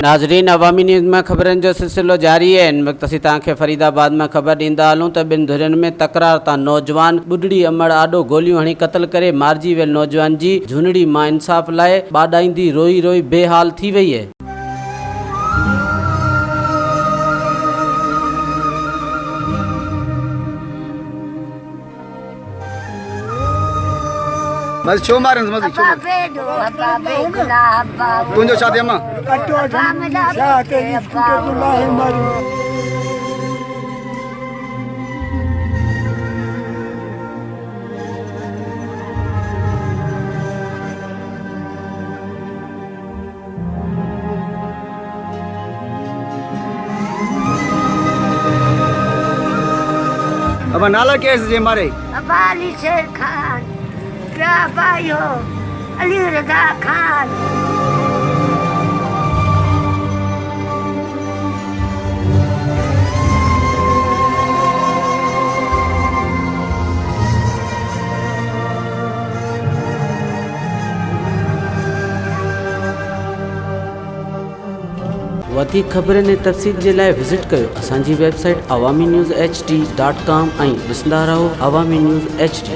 नाज़रीन, अवामी न्यूज़ में ख़बरनि जो सिलसिलो जारी है। इन वक्त असीं तव्हांखे फरीदाबाद में ख़बर ॾींदा हलूं त ॿिनि धुरियुनि में तकरार तां नौजवान बुढ़ड़ी अमड़ आॾो गोलियूं हणी क़त्ल करे मारिजी वियल नौजवान जी झुनड़ी मां इंसाफ़ लाइ ॿाॾाईंदी रोई रोई बेहाल थी वई है। बस छो मारन मत छो तुंजो शादी अम्मा कटो जा तेरी फुटे बुलाए मारी अब नाला कैसे जे मारे अली शेर खान भाइयो अली रजा खान। वधीक ख़बरनि ऐं तफ़सील जे लाइ विज़िट कयो असांजी वेबसाइट awaminews.hd.com ऐं ॾिसंदा रहो अवामी न्यूज़ HD।